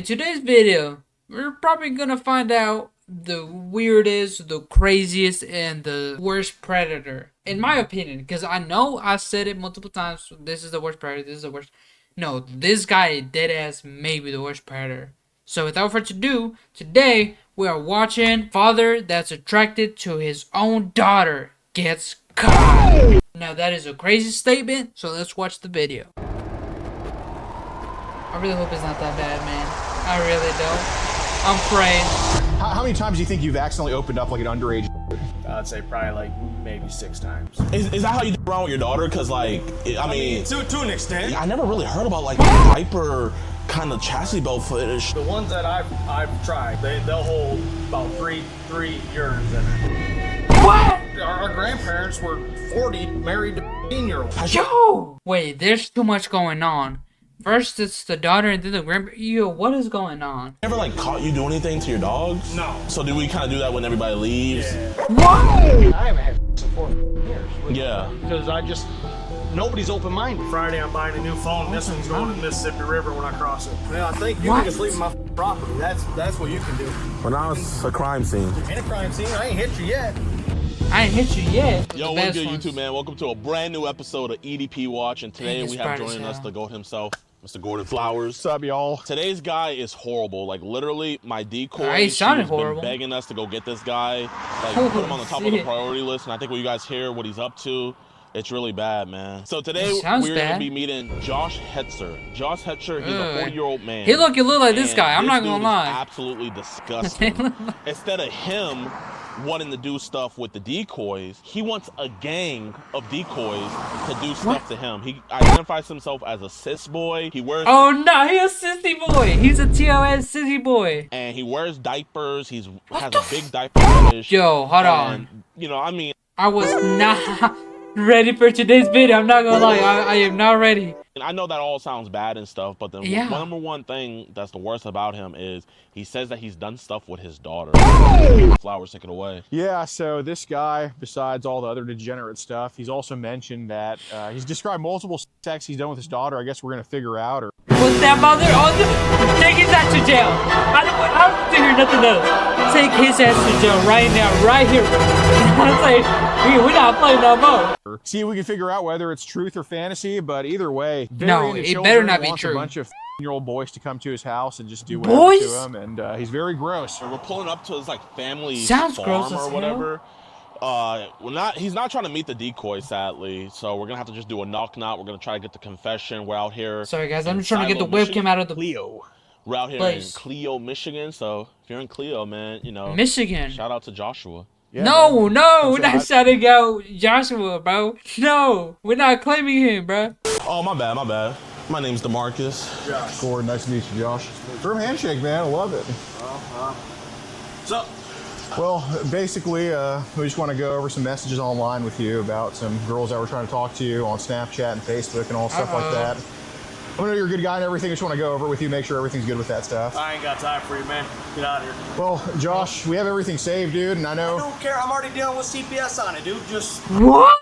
today's video, we're probably gonna find out the weirdest, the craziest, and the worst predator. In my opinion, because I know I said it multiple times, this is the worst predator, this is the worst. No, this guy dead ass may be the worst predator. So without further ado, today we are watching father that's attracted to his own daughter gets caught. Now that is a crazy statement, so let's watch the video. I really hope it's not that bad, man. I really don't. I'm praying. How many times do you think you've accidentally opened up like an underage? I'd say probably like maybe 6 times. Is that how you do around with your daughter? Cause like, I mean to an extent. I never really heard about like diaper kind of chastity belt fetish. The ones that I've tried, they'll hold about three urines in it. What? Our grandparents were 40, married to 15-year-olds. Yo! Wait, there's too much going on. First it's the daughter and then the grandpa. Yo, what is going on? Ever like caught you doing anything to your dogs? No. So do we kind of do that when everybody leaves? Yeah. What? I haven't had in 4 years. Yeah. Because nobody's open-minded. Friday I'm buying a new phone. This one's going to the Mississippi River when I cross it. Yeah, I think you can just leave my property. That's what you can do. When I was a crime scene. Ain't a crime scene. I ain't hit you yet. I ain't hit you yet. Yo, what's good, YouTube, man? Welcome to a brand new episode of EDP Watch, and today we have joining us the GOAT himself, Mr. Gordon Flowers. What's up, y'all? Today's guy is horrible. Like, literally, my decoy, He sounded she's been horrible. begging us to go get this guy, like, put him on the top of the priority list, and I think when you guys hear what he's up to, it's really bad, man. So today, we're going to be meeting Josh Hetzer. Josh Hetzer, he's a 40-year-old man. He look like this guy, I'm not gonna lie. Absolutely disgusting. Instead of him wanting to do stuff with the decoys, he wants a gang of decoys to do stuff to him. He identifies himself as a cis boy. He wears no, he's a sissy boy. He's a TOS sissy boy. And he wears diapers. Has a big diaper fetish. Yo, hold on. You know, I mean, I was not ready for today's video. I'm not gonna lie. I am not ready. and I know that all sounds bad and stuff, but the number one thing that's the worst about him is he says that he's done stuff with his daughter. Flowers, take it away. Yeah, so this guy, besides all the other degenerate stuff, he's also mentioned that he's described multiple sex he's done with his daughter. I guess we're gonna figure out. Or Was that mother? Oh, take his ass to jail. I don't want to hear nothing else. Take his ass to jail right now, right here. I say, we're not playing no more. see if we can figure out whether it's truth or fantasy. But either way, No, it better not be true. A bunch of year-old boys to come to his house and just do whatever to him, and he's very gross. We're pulling up to his like family Sounds farm gross or as whatever. He's not trying to meet the decoy, sadly. So we're gonna have to just do a knock. We're gonna try to get the confession. We're out here. Sorry guys, I'm just trying to get the webcam out of the Clio. We're out here in Clio, Michigan. So if you're in Clio, man, you know, Michigan. Shout out to Joshua. Yeah, no, man. we're not shouting out Joshua, bro. No, we're not claiming him, bro. Oh, my bad. My name's DeMarcus. Josh. Gordon, nice to meet you, Josh. Firm handshake, man. I love it. What's up? Well, basically, we just want to go over some messages online with you about some girls that were trying to talk to you on Snapchat and Facebook and all stuff like that. I know you're a good guy and everything. I just want to go over with you, make sure everything's good with that stuff. I ain't got time for you, man. Get out of here. Well, Josh, we have everything saved, dude, and I know... I don't care. I'm already dealing with CPS on it, dude. Just... What?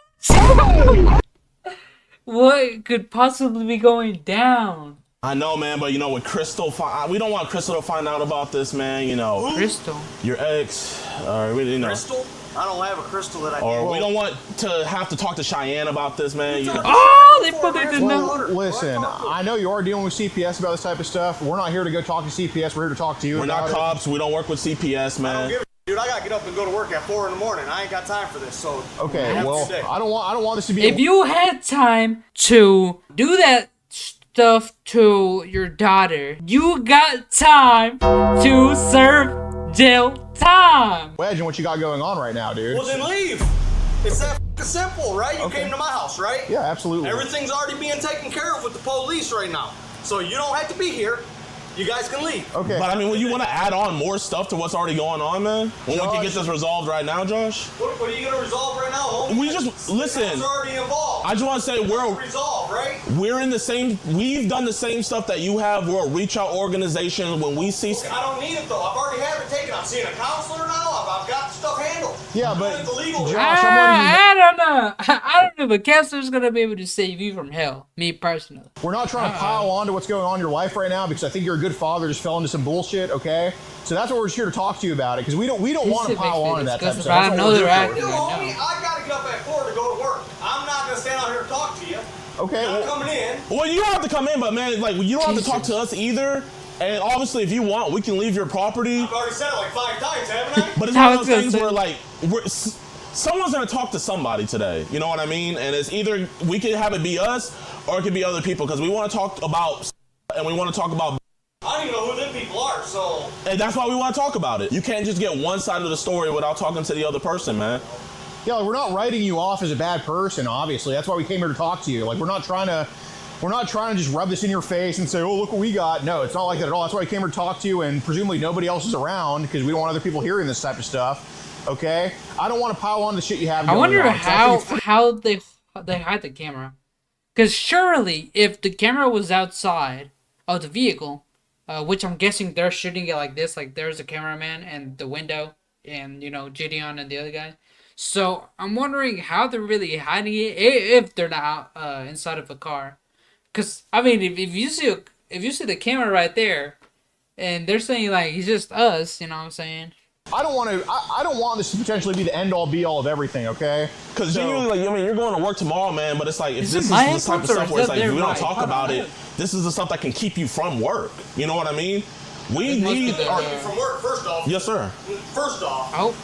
What could possibly be going down? I know, man, but you know, with Crystal, we don't want Crystal to find out about this, man. You know, Crystal, your ex, or you know, Crystal? I don't have a crystal that I. Or we don't want to have to talk to Cheyenne about this, man. You know. oh, they put it in Well, the... listen, I know you are dealing with CPS about this type of stuff. We're not here to go talk to CPS. We're here to talk to you. We're not cops. We don't work with CPS, man. I don't give a dude. I gotta get up and go to work at 4 in the morning. I ain't got time for this. So Okay, well, I don't want this to be... If you had time to do that stuff to your daughter, you got time to serve jail time. Imagine what you got going on right now, dude. Well, then leave. It's that simple, right? You came to my house, right? Yeah, absolutely. Everything's already being taken care of with the police right now. So you don't have to be here. You guys can leave. Okay. But I mean, when you want to add on more stuff to what's already going on, man, when we can get this resolved right now, Josh. What are you gonna resolve right now, homie? We just listen. It's already involved. I just want to say Resolve, right? we're in the same. We've done the same stuff that you have. We're a reach out organization. When we see, I don't need it though. I've already had it taken. I'm seeing a counselor now. I've got the stuff handled. Yeah, but It's illegal. Josh, I'm letting you know. I don't know. I don't know if a counselor's gonna be able to save you from hell. Me personally. We're not trying to pile on to what's going on in your life right now because I think you're a good father. Just fell into some bullshit. Okay, so that's what we're just here to talk to you about it because we don't want to pile on to that type of stuff. I know they're acting. You know, homie, I gotta get up at 4 to go to work. I'm not gonna stand out here and talk to you. Okay, I'm well, coming in. Well, you don't have to come in, but man, like you don't have to talk to us either. And obviously, if you want, we can leave your property. I've already said it like 5 times, haven't I? But it's one of those things where like someone's gonna talk to somebody today. You know what I mean? And it's either we can have it be us or it could be other people because we want to talk about and we want to talk about. I don't even know who them people are, so. And that's why we want to talk about it. You can't just get one side of the story without talking to the other person, man. yeah, like, we're not writing you off as a bad person. Obviously, that's why we came here to talk to you. Like we're not trying to just rub this in your face and say, oh, look what we got. No, it's not like that at all. That's why I came here to talk to you, and presumably nobody else is around because we don't want other people hearing this type of stuff. Okay? I don't want to pile on the shit you have going on. I wonder how they hide the camera. Because surely, if the camera was outside of the vehicle, which I'm guessing they're shooting it like this, like there's a cameraman and the window, and, you know, jdion and the other guy. So I'm wondering how they're really hiding it if they're not inside of a car. Cause I mean, if you see the camera right there, and they're saying like it's just us, you know what I'm saying? I don't want this to potentially be the end all be all of everything, okay? Because genuinely, like, I mean, you're going to work tomorrow, man. But it's like if Is this it is my the type of influence or stuff is where it's that like if their we don't right? talk about it, this is the stuff that can keep you from work. You know what I mean? We must be need the- our. From work, first off. Yes, sir. First off. Oh,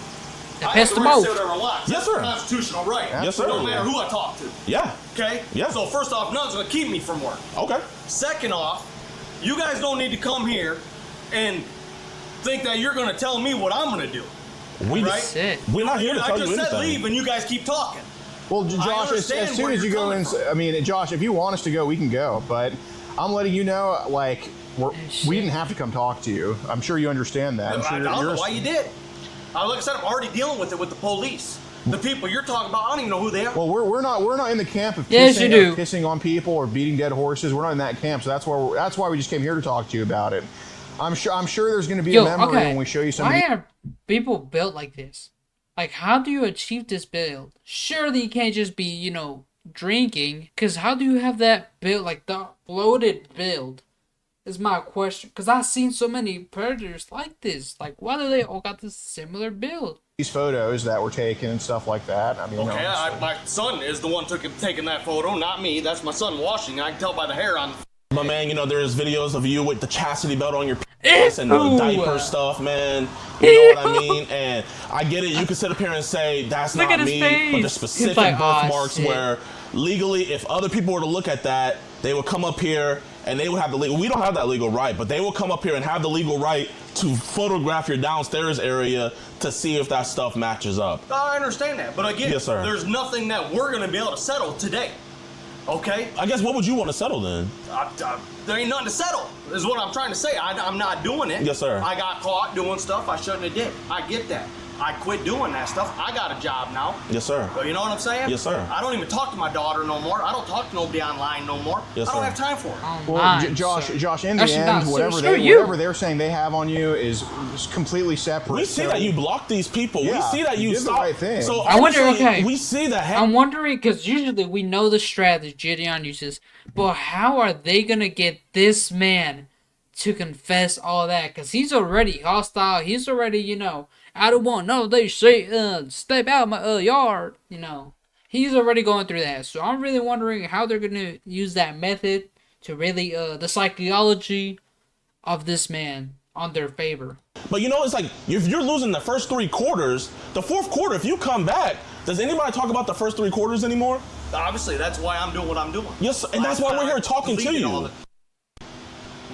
they I pissed have them the right to off. say whatever I want. Yes, sir. That's a constitutional right. Yes, sir. It don't matter who I talk to. Yeah. Okay? Yeah. So first off, nothing's gonna keep me from work. Okay. Second off, you guys don't need to come here and think that you're gonna tell me what I'm gonna do. We Right? Sick. We're not here to I tell you just said anything. leave and you guys keep talking. Well, Josh, as understand soon where as you you're go in, coming from. I mean, Josh, if you want us to go, we can go. But I'm letting you know, like, we didn't have to come talk to you. I'm sure you understand that. I'm I sure don't know why you did. Like I said, I'm already dealing with it with the police. The people you're talking about, I don't even know who they are. Well, we're not in the camp of Yes, you do. pissing on people or beating dead horses. We're not in that camp, so that's why we just came here to talk to you about it. I'm sure there's going to be a memory when we show you some. Why are people built like this? Like, how do you achieve this build? Surely you can't just be, you know, drinking. Because how do you have that build, like the bloated build? Is my question. Because I've seen so many predators like this. Like, why do they all got this similar build? These photos that were taken and stuff like that. I mean, Okay, no, my son is the one taking that photo, not me. That's my son washing. I can tell by the hair on. But man, you know, there's videos of you with the chastity belt on your penis and the Ew. diaper stuff, man. You know what I mean? And I get it. You can sit up here and say that's Look not at his me, face. but there's He's specific like, "Aw, birthmarks shit." where legally, if other people were to look at that, they would come up here and they would have the legal. We don't have that legal right, but they will come up here and have the legal right to photograph your downstairs area to see if that stuff matches up. I understand that, but again, Yes, sir. there's nothing that we're gonna be able to settle today. Okay? I guess what would you want to settle then? There ain't nothing to settle, is what I'm trying to say. I'm not doing it. Yes, sir. I got caught doing stuff I shouldn't have did. I get that. I quit doing that stuff. I got a job now. Yes, sir. So you know what I'm saying? Yes, sir. I don't even talk to my daughter no more. I don't talk to nobody online no more. Yes, I don't sir. have time for it. Well, Mine, Josh, so- Josh, in the Actually, end, no, whatever screw they're saying they have on you is completely separate. We see So- that you block these people. Yeah, we see that you you did the stop. right thing. So I wonder, obviously, okay. we see that. I'm wondering, because usually we know the strategy jdion uses, but how are they going to get this man to confess all that? Because he's already hostile. He's already, you know, I don't want no, they say, step out my yard, you know. He's already going through that. So I'm really wondering how they're going to use that method to really, the psychology of this man on their favor. But you know, it's like if you're losing the first 3 quarters, the fourth quarter, if you come back, does anybody talk about the first 3 quarters anymore? Obviously, that's why I'm doing what I'm doing. Yes, and that's why we're here talking to Deleting all you. the-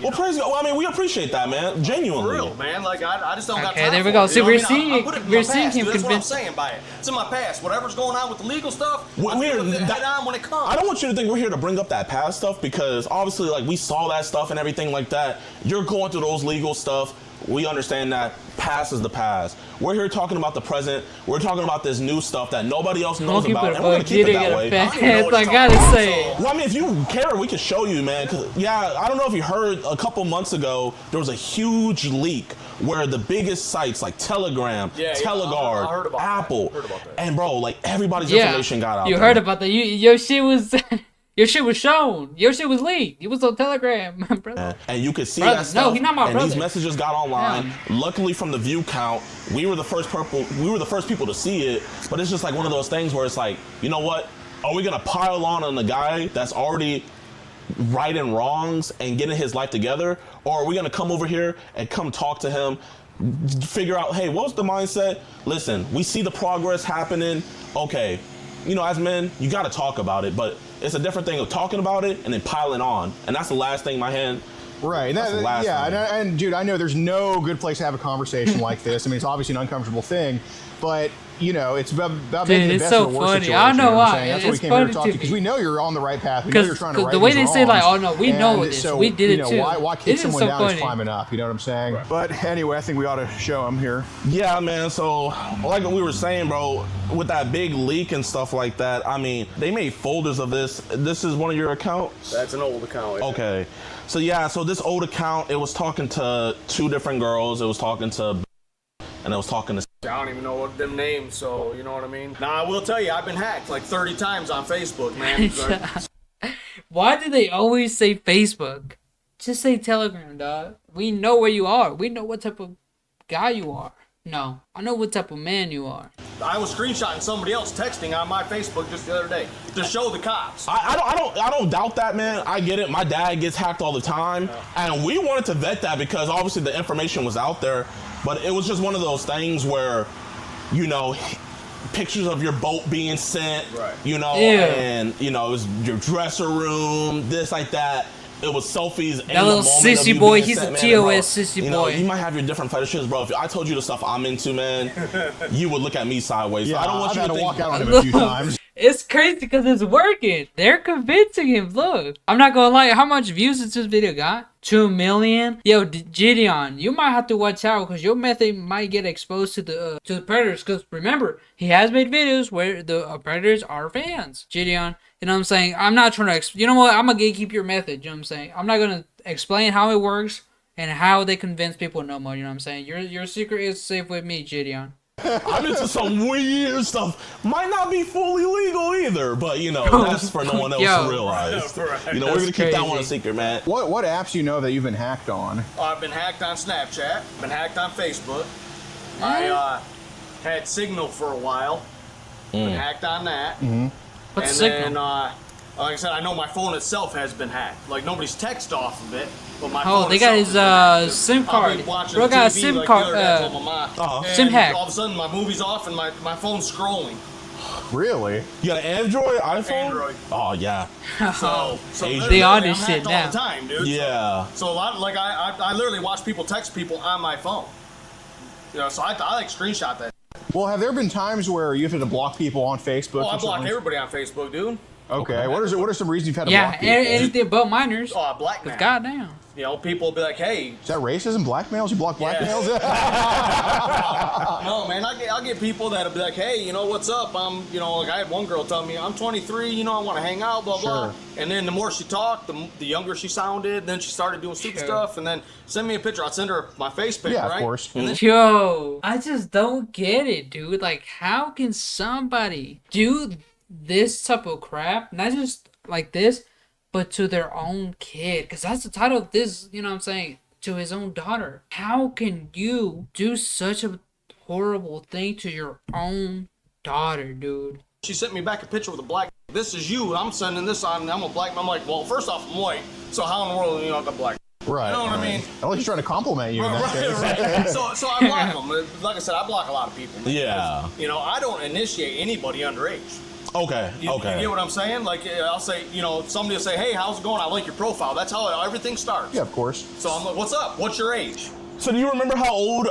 Well, praise God. Well, I mean, we appreciate that, man. For Genuinely. real, man. Like, I just don't got Okay, time there we for go. it, See, you know we're what I mean? seeing- I put it in we're my seeing past, him dude. That's what I'm convince- saying by it. It's in my past. Whatever's going on with the legal stuff, I'm We're- going to head that- on when it comes. I don't want you to think we're here to bring up that past stuff because obviously, like, we saw that stuff and everything like that. You're going through those legal stuff. We understand that past is the past. We're here talking about the present. We're talking about this new stuff that nobody else knows Don't keep about, it and we're a gonna keep it that way. I don't even know what I you're gotta talking say. about, Well, I mean, if you care, we can show you, man. 'Cause, yeah, I don't know if you heard a couple months ago, there was a huge leak where the biggest sites like Telegram, Teleguard, I heard about Apple, that. I heard about that. and bro, like everybody's Yeah, information got out you there. heard about that. Your shit was, your shit was shown. Your shit was leaked. It was on Telegram, brother. And you could see Brother, that stuff. no, he's not my and brother. these messages got online. Yeah. Luckily, from the view count, we were the first people to see it. But it's just like one of those things where it's like, you know what? Are we gonna pile on the guy that's already righting wrongs and getting his life together, or are we gonna come over here and come talk to him, figure out, hey, what's the mindset? Listen, we see the progress happening. Okay, you know, as men, you got to talk about it, but it's a different thing of talking about it and then piling on, and that's the last thing my hand. Right. That's the last thing. And dude, I know there's no good place to have a conversation like this. I mean, it's obviously an uncomfortable thing, but you know, it's about making the it's best so of the worst funny. situation. I don't know you what I'm why. saying? That's why we It's came here to funny talk to to you because we know you're on the right path. We know you're trying to right the way they these say like, wrongs. oh no, we know And this. so, We did you it know, too. Why kick It is someone so down funny. is climbing up? You know what I'm saying? Right. But anyway, I think we ought to show him here. Yeah, man. So, like we were saying, bro, with that big leak and stuff like that, I mean, they made folders of this. This is one of your accounts? That's an old account. Okay. So, yeah, so this old account, it was talking to 2 different girls. It was talking to, and it was talking to. I don't even know what them names, so you know what I mean? Now, I will tell you, I've been hacked like 30 times on Facebook, man. Why do they always say Facebook? Just say Telegram, dog. We know where you are. We know what type of guy you are. No, I know what type of man you are. I was screenshotting somebody else texting on my Facebook just the other day to show the cops. I don't doubt that, man. I get it. My dad gets hacked all the time, and we wanted to vet that because obviously the information was out there, but it was just one of those things where, you know, pictures of your boat being sent, Right. you know, Ew. and you know, it was your dresser room, this like that. It was selfies. That little sissy boy, he's a TOS sissy you know, boy. you might have your different fetishes, bro. If I told you the stuff I'm into, man, you would look at me sideways. Yeah, So I don't want I've you had to to think. walk out on him a few times. It's crazy because it's working. They're convincing him. Look, I'm not gonna lie. How much views has this video got? 2 million. Yo, jdion, you might have to watch out because your method might get exposed to the predators. Because remember, he has made videos where the predators are fans. Jdion, you know what I'm saying? I'm not trying to. You know what? I'm gonna gatekeep your method. You know what I'm saying? I'm not gonna explain how it works and how they convince people no more. You know what I'm saying? Your secret is safe with me, jdion. I'm into some weird stuff. Might not be fully legal either, but you know, that's for no one else Yo. to realize. Right. You know, we're gonna keep that one a crazy. secret, man. What apps do you know that you've been hacked on? I've been hacked on Snapchat, been hacked on Facebook. I had Signal for a while, been hacked on that. What's And Signal? then, like I said, I know my phone itself has been hacked. Like nobody's text off of it, but my Oh, phone they got itself his, has been hacked. SIM I'll card. be watching Bro got a TV, SIM like, card, the other day, I told my mom, and SIM hack. all of a sudden my movie's off and my phone's scrolling. Really? You got an Android, iPhone? Android. Oh yeah. So They literally, on I'm this shit hacked all now. the time, dude. Yeah. So a lot, like I literally watch people text people on my phone. You know, so I like screenshot that. Well, have there been times where you've had to block people on Facebook? Oh, I for block something? everybody on Facebook, dude. Okay. What are some reasons you've had to Yeah, block people? anything but minors. Oh, I blackmail. Cause goddamn. You know, people will be like, "Hey, Is that racism? Blackmails? You block Yeah. blackmails? no, man, I'll get people that'll be like, hey, you know, what's up? You know, like I had one girl tell me, I'm 23, you know, I want to hang out, blah, blah. Sure. And then the more she talked, the younger she sounded. Then she started doing stupid Sure. stuff. And then send me a picture. I'll send her my face pic, Yeah, of right? course. And then Yo, I just don't get it, dude. Like, how can somebody do this type of crap? Not just like this, but to their own kid. Because that's the title of this, you know what I'm saying? To his own daughter. How can you do such a horrible thing to your own daughter, dude? she sent me back a picture with a black. This is you. I'm sending this on. I'm a black. I'm like, well, first off, I'm white. So how in the world, you know, I got black? Right. You know what I mean? At least he's trying to compliment you in that case. Right. So I block them. Like I said, I block a lot of people. Yeah. You know, I don't initiate anybody underage. Okay. You get what I'm saying? Like, I'll say, you know, somebody will say, hey, how's it going? I like your profile. That's how everything starts. Yeah, of course. So I'm like, what's up? What's your age? So do you remember how old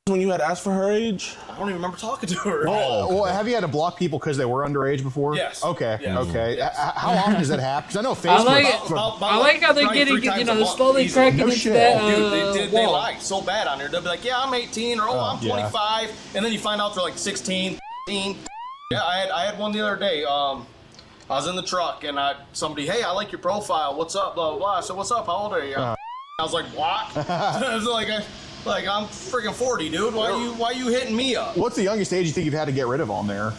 when you had asked for her age? I don't even remember talking to her. Well, have you had to block people because they were underage before? Yes. Okay. Yes. Okay. Yes. How often does that happen? Because I know Facebook. I like how they're probably getting, 3 times you a know, month, slowly easily. cracking No into shit. that Dude, they wall. lie so bad on there. They'll be like, yeah, I'm 18, or I'm yeah. 25, and then you find out they're like 16, 15. Yeah, I had one the other day. I was in the truck, and somebody, hey, I like your profile. What's up? Blah, blah, blah. I said, what's up? How old are you? I was like, what? I was like, Like, I'm freaking 40, dude. Why you hitting me up? What's the youngest age you think you've had to get rid of on there?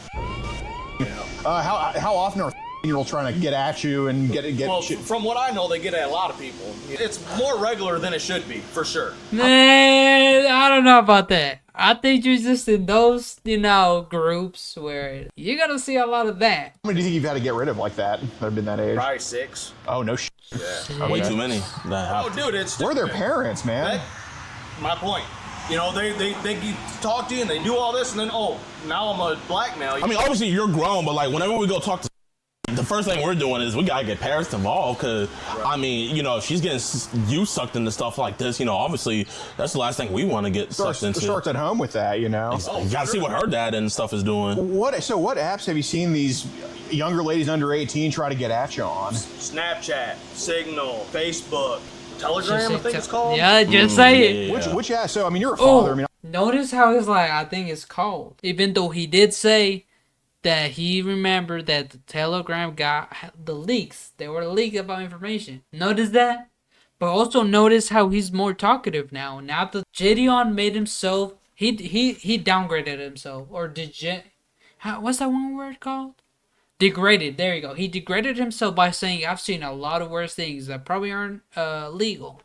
How often are girls trying to get at you and get Well, shit? from what I know, they get at a lot of people. It's more regular than it should be, for sure. Man, I don't know about that. I think you're just in those, groups where you're gonna see a lot of that. How many do you think you've had to get rid of like that have been that age? Probably 6. Oh, no shit. Yeah. Way too many. Oh, dude, it's Where are their parents, man? my point. They talk to you and they do all this, and then now I'm a blackmail you. I mean, obviously you're grown, but like whenever we go talk to, the first thing we're doing is we gotta get parents involved, because I mean, if she's getting you sucked into stuff like this, obviously that's the last thing we want to get sucked into. Starts at home with that, You gotta see what her dad and stuff is doing. What apps have you seen these younger ladies under 18 try to get at you on? Snapchat, Signal, Facebook, Telegram, I think it's called. Yeah, just say it. Which app? So, I mean, you're a father. I mean, Notice how it's like, I think it's cold. Even though he did say that he remembered that the Telegram got the leaks. They were leaked about information. Notice that? But also notice how he's more talkative now. Now that jdion made himself, he downgraded himself. Or what's that one word called? Degraded. There you go. He degraded himself by saying, I've seen a lot of worse things that probably aren't legal.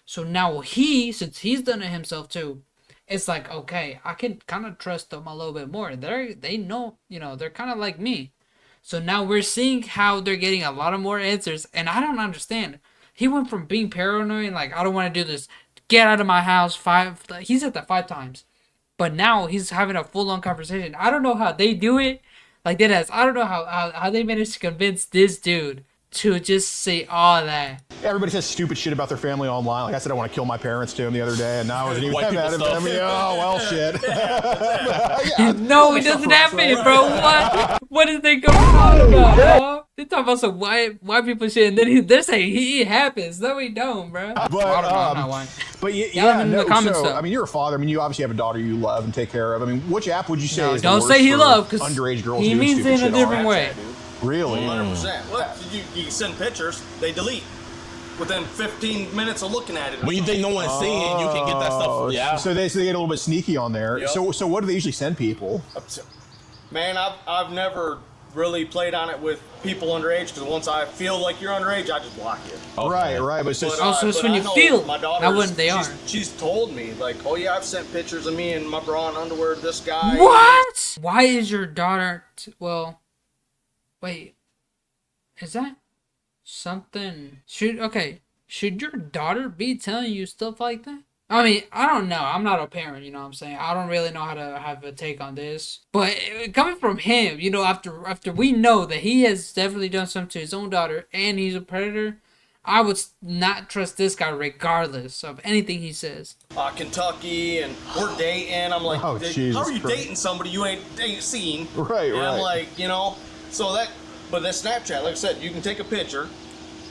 So now since he's done it himself too, it's like, okay, I can kind of trust them a little bit more. They know, they're kind of like me. So now we're seeing how they're getting a lot of more answers, and I don't understand. He went from being paranoid and like, I don't want to do this, get out of my house, he said that 5 times. But now he's having a full-on conversation. I don't know how they do it. Like that is, I don't know how they managed to convince this dude to just say all that. everybody says stupid shit about their family online. Like I said, I want to kill my parents to him the other day, and now I wasn't even White mad people at him. stuff. Oh, well, shit. Yeah, No, it doesn't happen, bro. What is they going on about, bro? They talk about some white people shit, and then they're saying it happens. No, we don't, bro. But, I don't know, I'm not white. But Let yeah, me know in the comments, so, though. I mean, you're a father. I mean, you obviously have a daughter you love and take care of. I mean, which app would you say is the Don't worst say he for love, because underage girls he doing means stupid it in a shit different on? way. Really? 100%. Look, you send pictures, they delete. Within 15 minutes of looking at it. When you think no one's seeing, you can get that stuff. Yeah. So they get a little bit sneaky on there. Yep. So what do they usually send people? Man, I've never really played on it with people underage, because once I feel like you're underage, I just block you. Okay. Right. But so, Also, it's but when I you know feel, my not daughter's- when they are. She's told me, like, oh yeah, I've sent pictures of me in my bra and underwear to this guy. What? Why is your daughter? Wait. Is that something? Should your daughter be telling you stuff like that? I mean, I don't know. I'm not a parent, you know what I'm saying? I don't really know how to have a take on this. But coming from him, after we know that he has definitely done something to his own daughter and he's a predator, I would not trust this guy regardless of anything he says. Kentucky, and we're dating. I'm like, Oh, Jesus how are you Christ. dating somebody you ain't seen? Right, and right. I'm like, but that Snapchat, like I said, you can take a picture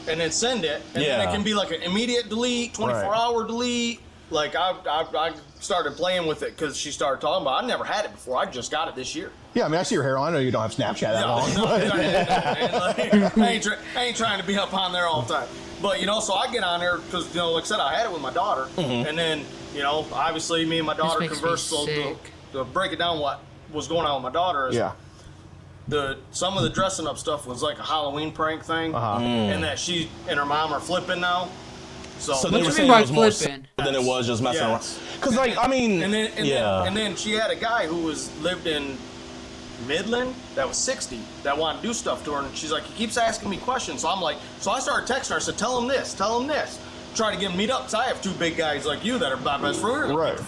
and then send it, and then it can be like an immediate delete, 24-hour delete. Like I started playing with it because she started talking about it. I never had it before. I just got it this year. yeah, I mean, I see your hairline. I know you don't have Snapchat that long. I ain't trying to be up on there all the time. But, so I get on there because, like I said, I had it with my daughter. Mm-hmm. And then, obviously me and my daughter makes me conversed. So sick. to break it down, what was going on with my daughter is Yeah. some of the dressing up stuff was like a Halloween prank thing. Uh-huh. And that she and her mom are flipping now. So They they What were you saying mean by it was more flipping? than it was just messing Yes. around. Because, like, I mean, And then, yeah. and then she had a guy who lived in Midland that was 60 that wanted to do stuff to her, and she's like, he keeps asking me questions. So I started texting her. I said, tell him this. Try to get him meet up, because I have 2 big guys like you that are my best friends. Right.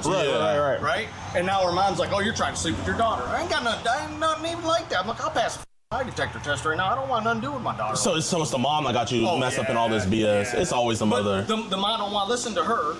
Right. Right? And now her mom's like, oh, you're trying to sleep with your daughter. I ain't nothing even like that. I'm like, I'll pass a lie detector test right now. I don't want nothing to do with my daughter. So it's the mom that got you messed up in all this BS. yeah. It's always the mother. But the mom don't want to listen to her.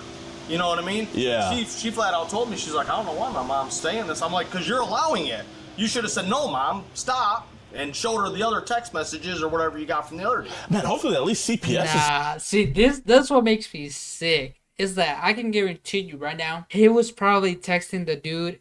You know what I mean? Yeah. She flat out told me, she's like, I don't know why my mom's saying this. I'm like, because you're allowing it. You should have said, no, mom, stop, and showed her the other text messages or whatever you got from the other day. Man, hopefully at least CPS is... Nah, see, that's what makes me sick. Is that I can guarantee you right now, he was probably texting the dude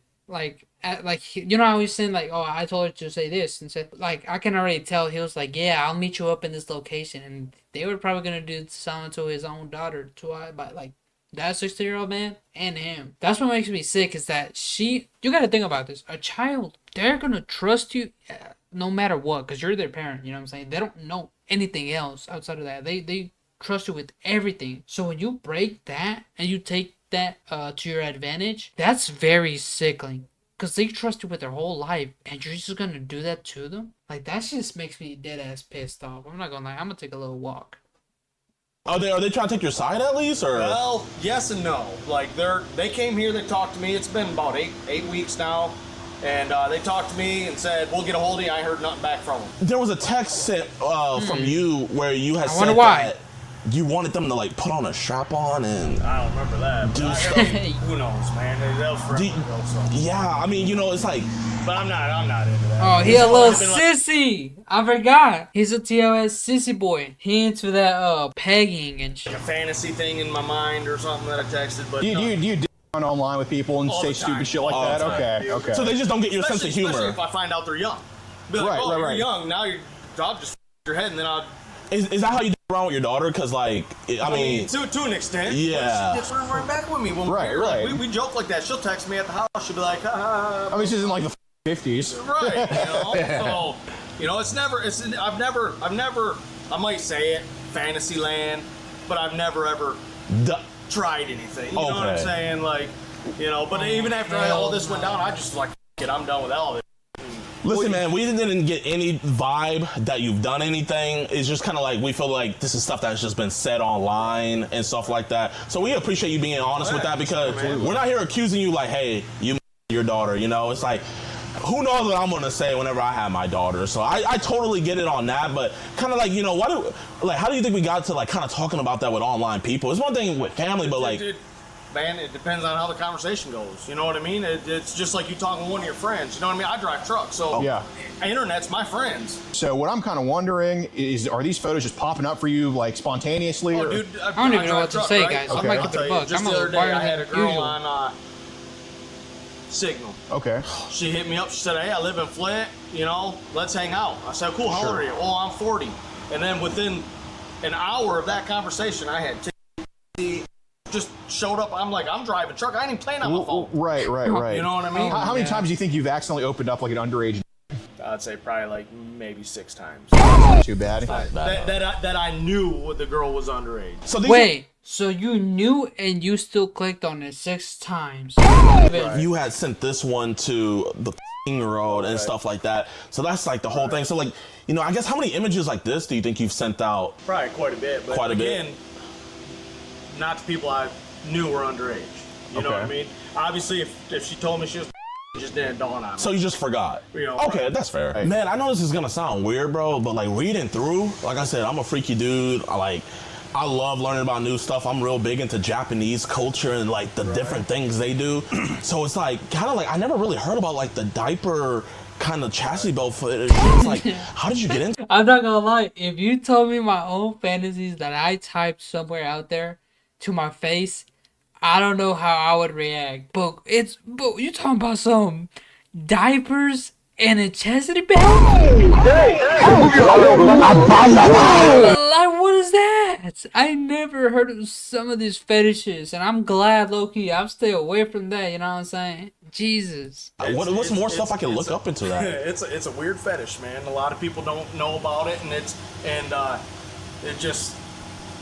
how he's saying like, oh, I told her to say this, and said like, I can already tell he was like, yeah, I'll meet you up in this location, and they were probably gonna do something to his own daughter by like that 60-year-old man and him. That's what makes me sick is that you gotta think about this. A child, they're gonna trust you no matter what because you're their parent, you know what I'm saying? They don't know anything else outside of that. They trust you with everything. So when you break that and you take that to your advantage, that's very sickening. Because they trust you with their whole life, and you're just gonna do that to them? Like, that just makes me dead ass pissed off. I'm not gonna lie, I'm gonna take a little walk. Are they trying to take your side at least, or? Well, yes and no. Like they came here, they talked to me. It's been about eight weeks now, and they talked to me and said we'll get a hold of you. I heard nothing back from them. There was a text sent from you where you had said why. that you wanted them to like put on a strap on and I don't remember that. do stuff. Who knows, man? That was forever ago, so. Yeah, I mean, it's like. But I'm not into that. Oh, he a little sissy. I forgot. He's a TOS sissy boy. He into that pegging and shit. Like a fantasy thing in my mind or something that I texted. But Do you do online with people and say stupid shit like that? Okay. So they just don't get your sense of humor. Especially if I find out they're young. Be like, you're young. Now I'll just your head and then I'll. Is that how you do around with your daughter? Because like, I mean, to an extent. Yeah. She gets right back with me when we joke like that. She'll text me at the house. She'll be like, I mean, she's in like the 50s. Right. So, I've never. I might say it, Fantasyland, but I've never ever tried anything. You know what I'm saying? Like, but even after all this went down, I just like, I'm done with all of it. Listen, man, we didn't get any vibe that you've done anything. It's just kind of like we feel like this is stuff that's just been said online and stuff like that. So we appreciate you being honest with that because we're not here accusing you like, hey, you your daughter. It's like, who knows what I'm gonna say whenever I have my daughter. So I totally get it on that, but kind of like, how do you think we got to like kind of talking about that with online people? It's one thing with family, but like. Man, it depends on how the conversation goes. You know what I mean? It's just like you talking with one of your friends. You know what I mean? I drive trucks, so internet's my friends. So what I'm kind of wondering is, are these photos just popping up for you like spontaneously? Oh, dude, I don't even know what to say, guys. Okay. I'm like the book. Just I'm the other day, I had a girl usual. on Signal. Okay. She hit me up. She said, "Hey, I live in Flint. Let's hang out." I said, "Cool. How old are you?" "Oh, I'm 40." And then within an hour of that conversation, I had just showed up. I'm like, I'm driving truck. I ain't even playing on my phone. Right. You know what I mean? How many times do you think you've accidentally opened up like an underage? I'd say probably like maybe 6 times. Not too bad. That I knew the girl was underage. So so you knew and you still clicked on it 6 times. You had sent this one to the year-old and stuff like that. So that's like the whole thing. So like, I guess how many images like this do you think you've sent out? Probably quite a bit. But quite a again, bit. Not to people I knew were underage. You know what I mean? Obviously, if she told me she was, it just didn't dawn on me. So you just forgot. Okay, that's fair. Right. Man, I know this is gonna sound weird, bro, but like reading through, like I said, I'm a freaky dude. I love learning about new stuff. I'm real big into Japanese culture and like the different things they do. So it's like kind of like I never really heard about like the diaper kind of chastity belt footage. It's like, how did you get into? I'm not gonna lie. If you told me my own fantasies that I typed somewhere out there to my face, I don't know how I would react. But you talking about some diapers and a chastity belt? Like, what is that? I never heard of some of these fetishes, and I'm glad, low-key, I'm stay away from that, you know what I'm saying? Jesus. What's more stuff I can look up into that? It's a weird fetish, man. A lot of people don't know about it, and it just,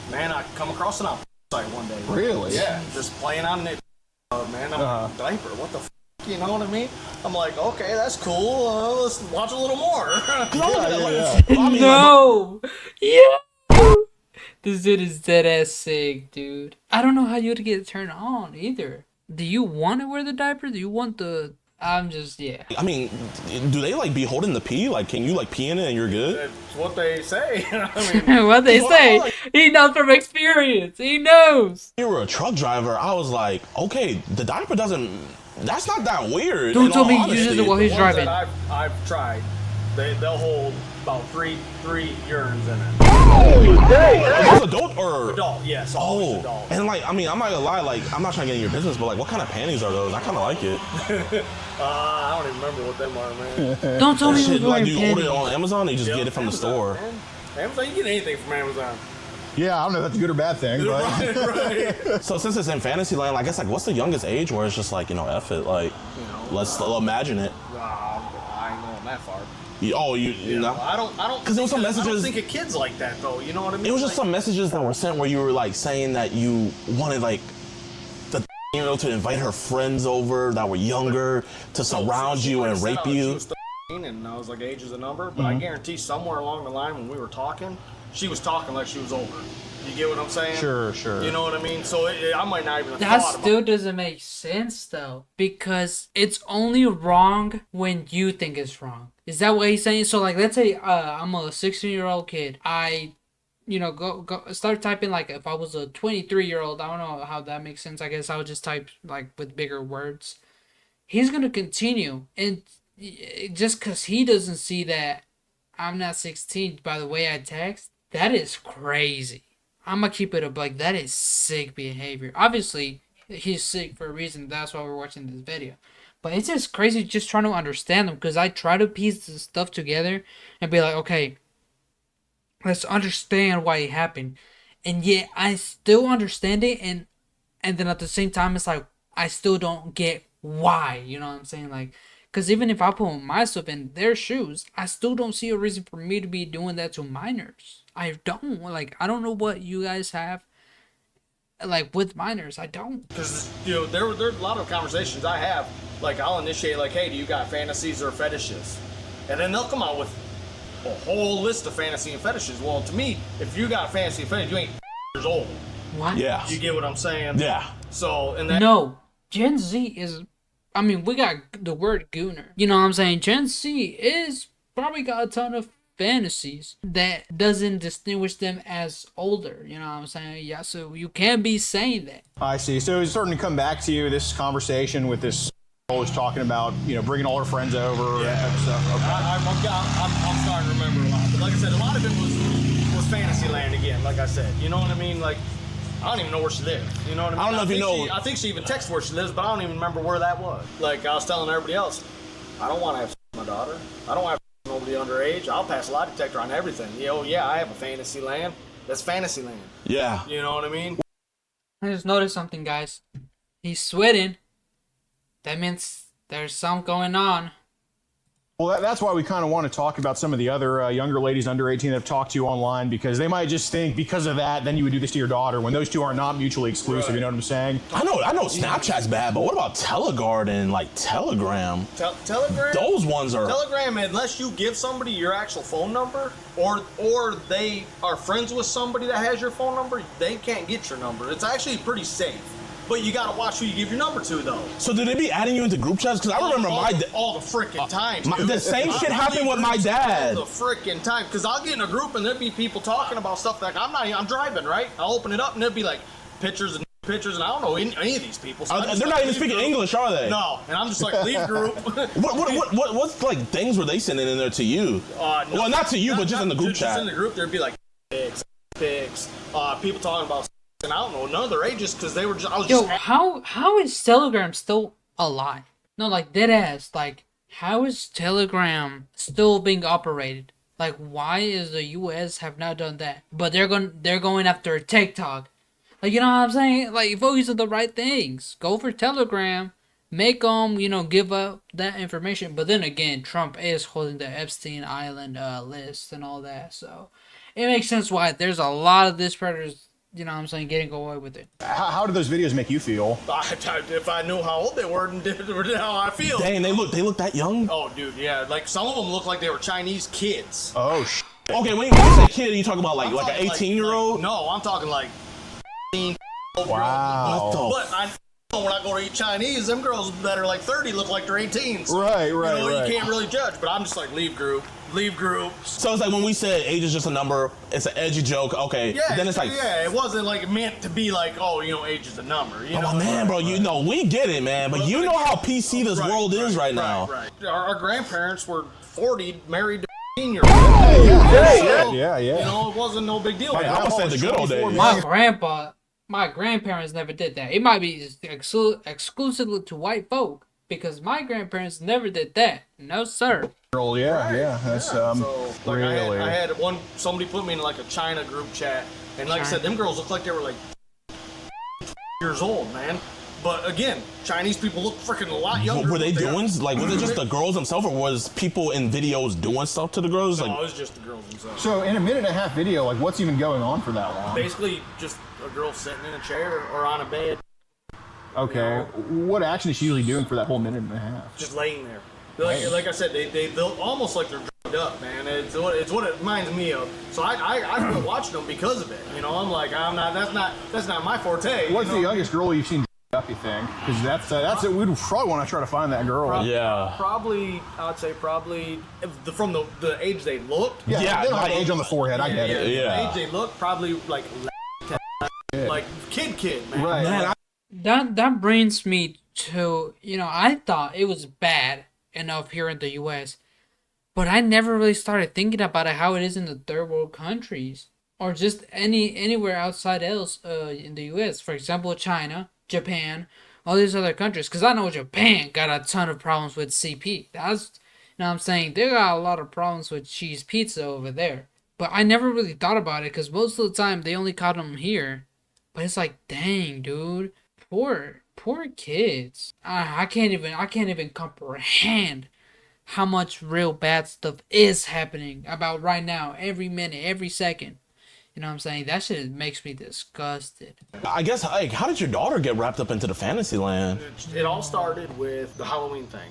man, I come across it on site one day. Really? Yeah, just playing on it, man. I'm like, diaper, what the f***, you know what I mean? I'm like, okay, that's cool. Let's watch a little more. No! Yeah! This dude is dead ass sick, dude. I don't know how you'd get turned on either. Do you want to wear the diaper? Do you want the... I'm just, I mean, do they like be holding the pee? Like, can you like pee in it and you're good? That's what they say. I mean, what they say. He knows from experience. He knows. You were a truck driver. I was like, okay, the diaper doesn't... That's not that weird. Don't tell me he uses it while he's driving. I've tried. They'll hold about three urines in it. Holy dang! Adult or adult? Yes. Adult. And like, I mean, I'm not gonna lie. Like, I'm not trying to get in your business, but like, what kind of panties are those? I kind of like it. I don't even remember what them are, man. Don't tell me like, do you order it on Amazon? Or you just get it from the store. Man. Amazon, you get anything from Amazon. Yeah, I don't know if that's a good or bad thing, but Right. So since it's in Fantasyland, I guess like what's the youngest age where it's just like, you know, F it, like, let's imagine it. I ain't going that far. You know? I don't. 'Cause there was some I don't messages- think of kids like that though. You know what I mean? It was just Like, some messages that were sent where you were like saying that you wanted like the to invite her friends over that were younger to surround you and rape She you. was 13 and I was like, age is a number, but I guarantee somewhere along the line when we were talking, she was talking like she was older. You get what I'm saying? sure. You know what I mean? So I might not even have That thought still about doesn't make sense though, because it's only wrong when you think it's wrong. Is that what he's saying? So like, let's say I'm a 16-year-old kid. I, go start typing like if I was a 23-year-old. I don't know how that makes sense. I guess I would just type like with bigger words. He's gonna continue, and just because he doesn't see that I'm not 16 by the way I text, that is crazy. I'm gonna keep it up. Like, that is sick behavior. Obviously, he's sick for a reason. That's why we're watching this video. But it's just crazy just trying to understand them, because I try to piece this stuff together and be like, okay, let's understand why it happened. And yet I still understand it, and then at the same time it's like I still don't get why. You know what I'm saying? Like, because even if I put myself in their shoes, I still don't see a reason for me to be doing that to minors. I don't. Like, I don't know what you guys have like with minors. I don't. because there's a lot of conversations I have. Like I'll initiate like, hey, do you got fantasies or fetishes? And then they'll come out with a whole list of fantasy and fetishes. Well, to me, if you got a fantasy and fetish, you ain't years old. What? Yeah. You get what I'm saying? Yeah. So and that No. Gen Z is, I mean, we got the word gooner. You know what I'm saying? Gen Z is probably got a ton of fantasies that doesn't distinguish them as older. You know what I'm saying? Yeah, so you can't be saying that. I see. So it's starting to come back to you, this conversation with this girl who's talking about, bringing all her friends over and that type of stuff. Okay. I'm starting to remember a lot. But like I said, a lot of it was Fantasyland again. Like I said, you know what I mean? Like, I don't even know where she lives. You know what I mean? I don't know if you know. I think she even texted where she lives, but I don't even remember where that was. Like I was telling everybody else, I don't want to have sex with my daughter. I don't want to have nobody underage. I'll pass a lie detector on everything. Yeah, I have a Fantasyland. That's Fantasyland. Yeah. You know what I mean? I just noticed something, guys. He's sweating. That means there's something going on. Well, that's why we kind of want to talk about some of the other younger ladies under 18 that have talked to you online, because they might just think because of that, then you would do this to your daughter, when those two are not mutually exclusive. Right. You know what I'm saying? I know Snapchat's bad, but what about Teleguard and like Telegram? Telegram? Those ones are. Telegram, unless you give somebody your actual phone number, or they are friends with somebody that has your phone number, they can't get your number. It's actually pretty safe. But you gotta watch who you give your number to, though. So do they be adding you into group chats? Because I remember all the freaking time. the same shit happened with my dad. All the freaking time. Because I'll get in a group and there'll be people talking about stuff like I'm driving, right? I'll open it up and there'll be like pictures, and I don't know any of these people. So They're not even speaking English, are they? No, and I'm just like, leave group. What's like things were they sending in there to you? No, well, not to you, but just in the group chat. Just in the group, there'd be like pics, people talking about. And I don't know, none of their ages, because they were just. How is Telegram still alive? No, like, dead ass. Like, how is Telegram still being operated? Like, why is the U.S. have not done that? But they're going after TikTok. Like, you know what I'm saying? Like, focus on the right things. Go for Telegram. Make them, give up that information. But then again, Trump is holding the Epstein Island list and all that. So it makes sense why there's a lot of these predators, getting away with it. How do those videos make you feel? If I knew how old they were and how I feel. Dang, they look that young? Oh, dude, yeah. Like, some of them look like they were Chinese kids. Oh, Okay, when you say kid, you talking about like an 18-year-old? No, I'm talking like 15. wow. But I know when I go to eat Chinese, them girls that are like 30 look like they're 18. So, Right. You can't really judge. But I'm just like, leave group. So it's like when we said age is just a number, it's an edgy joke. Okay, Yeah, then it's like, it wasn't like meant to be like, oh, age is a number. oh man, bro, we get it, man. But you know how PC this world is right now. Right. Our grandparents were 40, married to 15-year-olds. Yeah. It wasn't no big deal. Hey, I was saying the good old days. My grandparents never did that. It might be exclusively to white folk, because my grandparents never did that. No, sir. Girl, yeah, Right. yeah. That's So, like, really. I had somebody put me in like a China group chat, and like I said, them girls look like they were like years old, man. But again, Chinese people look freaking a lot younger. What were they than doing? are. Like, was it just the girls themselves, or was people in videos doing stuff to the girls? No, Like, it was just the girls themselves. So in a minute and a half video, like what's even going on for that long? Basically, just a girl sitting in a chair or on a bed, Okay. What action is she usually doing for that whole minute and a half? just laying there. Like I said, they'll almost like they're drugged up, man. It's what it reminds me of. So I quit watching them because of it. You know, I'm like, that's not my forte. What's the youngest girl you've seen up, you think? Because that's it. We'd probably want to try to find that girl. yeah. Probably, I'd say probably from the age they looked. Yeah, Yeah, they don't have like- age on the forehead. I get it. Yeah. The age they looked, probably like kid, man. Right. Man, That brings me to, I thought it was bad enough here in the US, but I never really started thinking about it, how it is in the third world countries or just anywhere outside else in the US. For example, China, Japan, all these other countries, because I know Japan got a ton of problems with CP. That's, what I'm saying, they got a lot of problems with cheese pizza over there. But I never really thought about it because most of the time they only caught them here. But it's like, dang, dude, poor kids. I can't even comprehend how much real bad stuff is happening about right now, every minute, every second. You know what I'm saying? That shit makes me disgusted. I guess, like, how did your daughter get wrapped up into the fantasy land? It all started with the Halloween thing.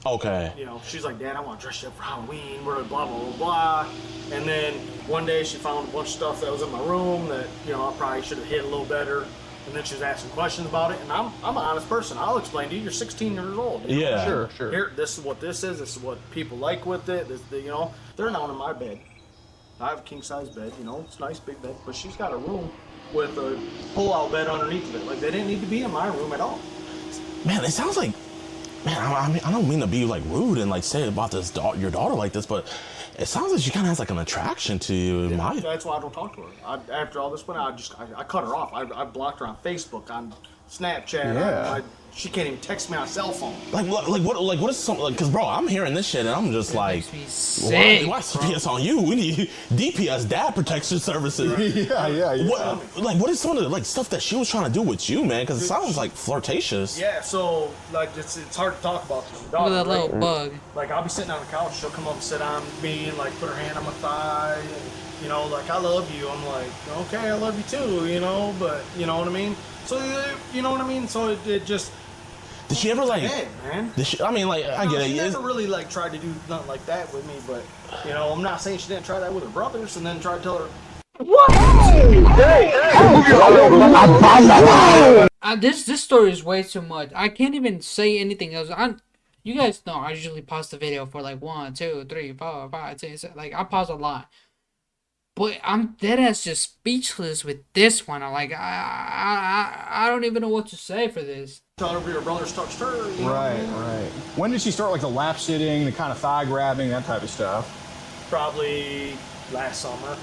Okay. You know, she's like, Dad, I want to dress you up for Halloween, blah, blah, blah, blah. And then one day she found a bunch of stuff that was in my room that, I probably should have hid a little better. And then she was asking questions about it. And I'm an honest person. I'll explain to you. You're 16 years old. Yeah. Sure. Here, this is what this is. This is what people like with it. They're not in my bed. I have a king-size bed. It's a nice big bed. But she's got a room with a pull-out bed underneath of it. Like, they didn't need to be in my room at all. Man, it sounds like, I mean, I don't mean to be like rude and like say about your daughter like this, but it sounds like she kind of has like an attraction to you. That's why I don't talk to her. After all this went out, I cut her off. I blocked her on Facebook, on Snapchat. Yeah. She can't even text me on cell phone. What is something like? Because bro, I'm hearing this shit and I'm just like, Makes me sick. why CPS on you? We need DPS, Dad Protection Services. yeah. What is some of the like stuff that she was trying to do with you, man? Because it sounds like flirtatious. Yeah, so like it's hard to talk about this. With a little bug. Like I'll be sitting on the couch, she'll come up and sit on me and like put her hand on my thigh, and like I love you. I'm like, okay, I love you too, but you know what I mean. So you know what I mean. So it just. Did she ever like? Hey, man. I mean, like I get it. She never really like tried to do nothing like that with me, but I'm not saying she didn't try that with her brothers, and then try to tell her. This story is way too much. I can't even say anything else. You guys know I usually pause the video for like 1, 2, 3, 4, 5, 6. Like I pause a lot, but I'm deadass just speechless with this one. I don't even know what to say for this. Tell her your brothers touched her. Right. When did she start like the lap sitting, the kind of thigh grabbing, that type of stuff? Probably last summer.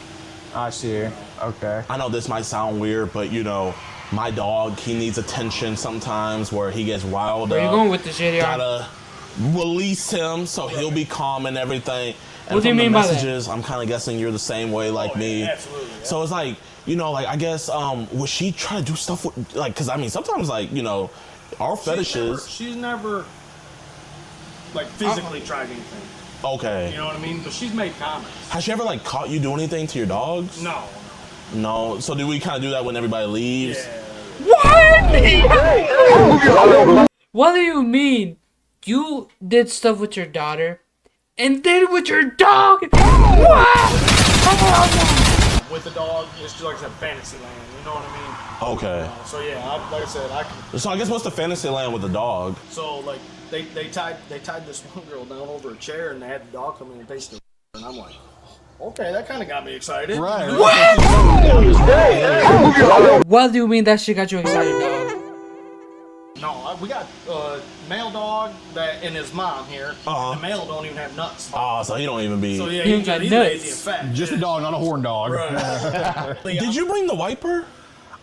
I see. Okay. I know this might sound weird, but my dog, he needs attention sometimes where he gets riled Where up. you going with this JDion? Gotta release him so he'll be calm and everything. And What do you from the mean by that? messages, I'm kind of guessing you're the same way like me. Absolutely. Yeah. So it's like, I guess, would she try to do stuff with, like, because I mean, sometimes, like, our fetishes. She's never like physically tried anything. Okay. You know what I mean? But she's made comments. Has she ever, like, caught you do anything to your dogs? No. No. So do we kind of do that when everybody leaves? What? What do you mean? You did stuff with your daughter, and then with your dog? What? With the dog, it's just like I said, fantasy land. You know what I mean? Okay. So yeah, like I said, I can. So I guess what's the fantasy land with the dog? So like they tied this one girl down over a chair and they had the dog come in and taste her, and I'm like, okay, that kind of got me excited. Right. What do you mean that shit got you excited, dog? No, we got a male dog and his mom here. Uh-huh. The male don't even have nuts. Oh, so he don't even be. So yeah, He ain't got he's nuts. lazy and fat. Just a dog, not a horn dog. Right. Did you bring the wiper?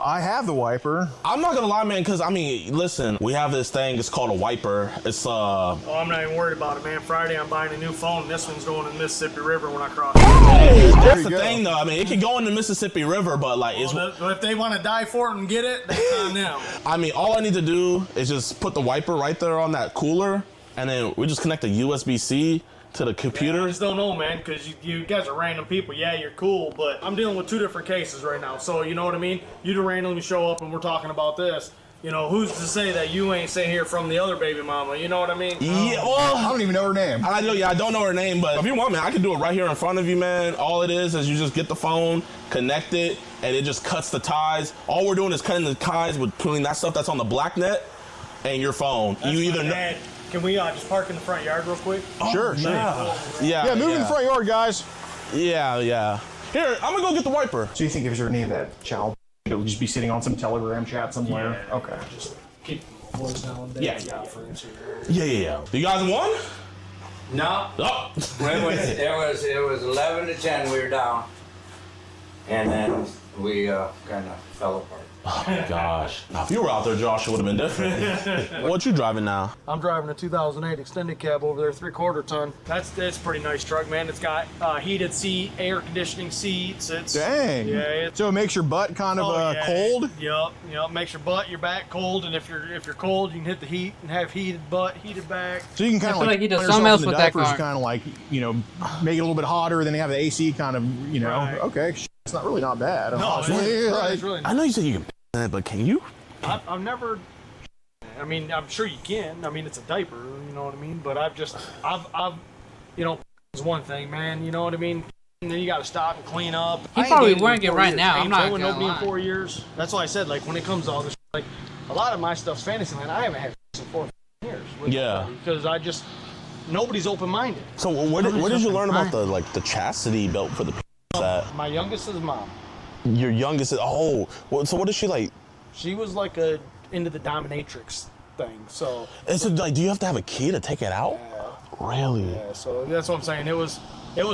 I have the wiper. I'm not gonna lie, man, because I mean, listen, we have this thing. It's called a wiper. It's Oh, I'm not even worried about it, man. Friday, I'm buying a new phone. This one's going in the Mississippi River when I cross. Hey, that's you the go. thing, though. I mean, it can go in the Mississippi River, but like, it's. Well, if they want to die for it and get it, that's on them. I mean, all I need to do is just put the wiper right there on that cooler, and then we just connect the USB-C to the computer. I just don't know, man, because you guys are random people. Yeah, you're cool, but I'm dealing with 2 different cases right now. So, you know what I mean? You just randomly show up and we're talking about this. You know, who's to say that you ain't sitting here from the other baby mama? You know what I mean? Yeah, well, I don't even know her name. I don't know her name, but if you want, man, I can do it right here in front of you, man. All it is you just get the phone, connect it, and it just cuts the ties. All we're doing is cutting the ties between that stuff that's on the black net and your phone. That's you either know. Can we just park in the front yard real quick? Sure. Yeah, Move in the front yard, guys. Yeah. Here, I'm gonna go get the wiper. So you think if there's any of that child, it'll just be sitting on some Telegram chat somewhere? Yeah. Okay. Just keep the boys down. Yeah. Yeah. You guys won? No. Oh. It was 11 to 10. We were down, and then we kind of fell apart. Oh, gosh. Now, if you were out there, Josh, it would have been different. What you driving now? I'm driving a 2008 extended cab over there, 3/4 ton. That's a pretty nice truck, man. It's got heated seat, air conditioning seats. It's Dang. Yeah. It's, So it makes your butt kind of cold? Yep. Makes your butt, your back cold, and if you're cold, you can hit the heat and have heated butt, heated back. So you can kind I of feel like he does put something yourself else in the with that diapers, car. kind of like, make it a little bit hotter, then you have the AC kind of, Right. okay. It's not really not bad. No, honestly. it's really I know you said you can, but can you? I've never. I mean, I'm sure you can. I mean, it's a diaper, you know what I mean. But I've it's one thing, man. You know what I mean. And then you got to stop and clean up. He I ain't probably dated in wearing it 4 right years. now, I I'm ain't not told gonna nobody lie. in 4 years. That's why I said, like, when it comes to all this, like, a lot of my stuff's fantasy land. I haven't had in 4 years. Yeah. Because nobody's open-minded. So where did you learn about the chastity belt for the that? My youngest is mom. Your youngest is, so what is she like? She was like into the dominatrix thing. So And so like, do you have to have a key to take it out? Really? yeah, so that's what I'm saying. It was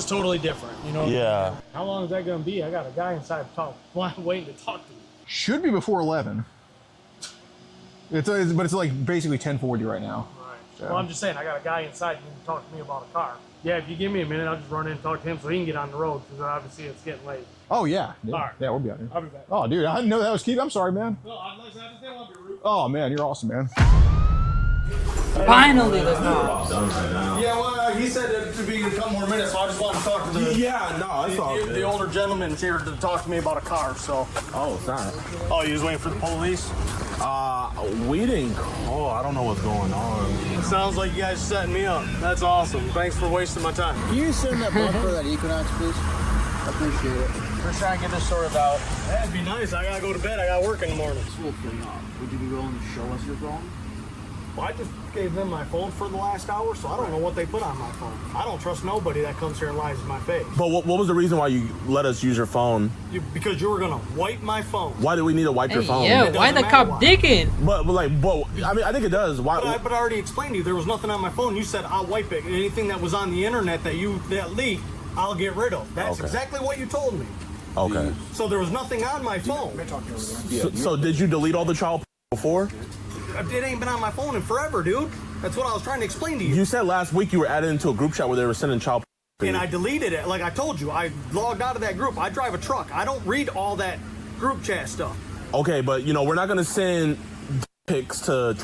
totally different. You know. Yeah. How long is that gonna be? I got a guy inside waiting to talk to me. Should be before 11. But it's like basically 10:40 right now. Right. Well, I'm just saying, I got a guy inside who can talk to me about a car. Yeah, if you give me a minute, I'll just run in and talk to him so he can get on the road because obviously it's getting late. Oh, yeah. All right. Yeah, we'll be out here. I'll be back. Oh, dude, I didn't know that was Keith. I'm sorry, man. No, I just didn't want to be rude. Oh, man, you're awesome, man. Finally, the cops. Yeah, well, he said it to be a couple more minutes, so I just wanted to talk to the older gentleman's here to talk to me about a car. So. Oh, it's not. Oh, you was waiting for the police? We didn't call. I don't know what's going on. It sounds like you guys are setting me up. That's awesome. Thanks for wasting my time. Can you send that bumper for that Equinox, please? I appreciate it. We're trying to get this sorted out. That'd be nice. I gotta go to bed. I gotta work in the morning. Would you be willing to show us your phone? Well, I just gave them my phone for the last hour, so I don't know what they put on my phone. I don't trust nobody that comes here and lies in my face. But what was the reason why you let us use your phone? Because you were gonna wipe my phone. Why do we need to wipe your phone? Yeah, why the matter cop why. digging? But I mean, I think it does. Why? But I already explained to you, there was nothing on my phone. You said I'll wipe it. Anything that was on the internet that leaked, I'll get rid of. That's Okay. exactly what you told me. Okay. So there was nothing on my phone. So did you delete all the child before? It ain't been on my phone in forever, dude. That's what I was trying to explain to you. You said last week you were added into a group chat where they were sending child. And I deleted it. Like I told you, I logged out of that group. I drive a truck. I don't read all that group chat stuff. Okay, but we're not gonna send pics to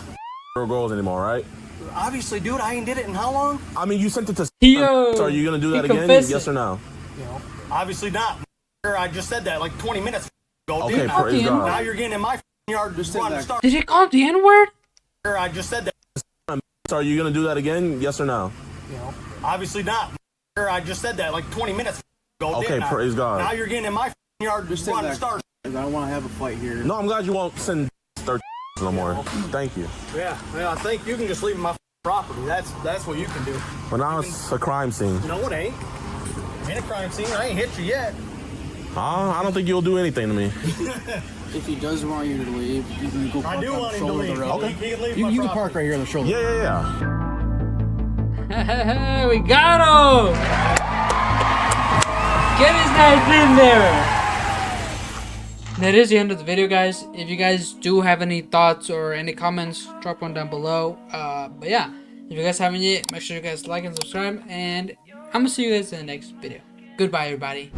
girls anymore, right? Obviously, dude, I ain't did it in how long? I mean, you sent it to. Yo, So are you gonna do that he again? confessed Yes it. or no? You know, obviously not. I just said that like 20 minutes ago. Okay, didn't I? praise God. Now you're getting in my yard just wanting to start. Did he call the N-word? I just said that. So are you gonna do that again? Yes or no? You know, obviously not. I just said that like 20 minutes ago. Okay, didn't I? praise God. Now you're getting in my yard just wanting to start. I don't want to have a fight here. No, I'm glad you won't send 13 no more. Thank you. Yeah, I think you can just leave my property. That's what you can do. But now it's a crime scene. No, it ain't. Ain't a crime scene. I ain't hit you yet. I don't think you'll do anything to me. If he does want you to leave, you can go I park do on want the him to shoulder of leave. the road. He can leave You my can property. park right here on the shoulder. Yeah. We got him! Get his knife in there! that is the end of the video, guys. If you guys do have any thoughts or any comments, drop one down below. But yeah, if you guys haven't yet, make sure you guys like and subscribe, and I'm gonna see you guys in the next video. Goodbye, everybody.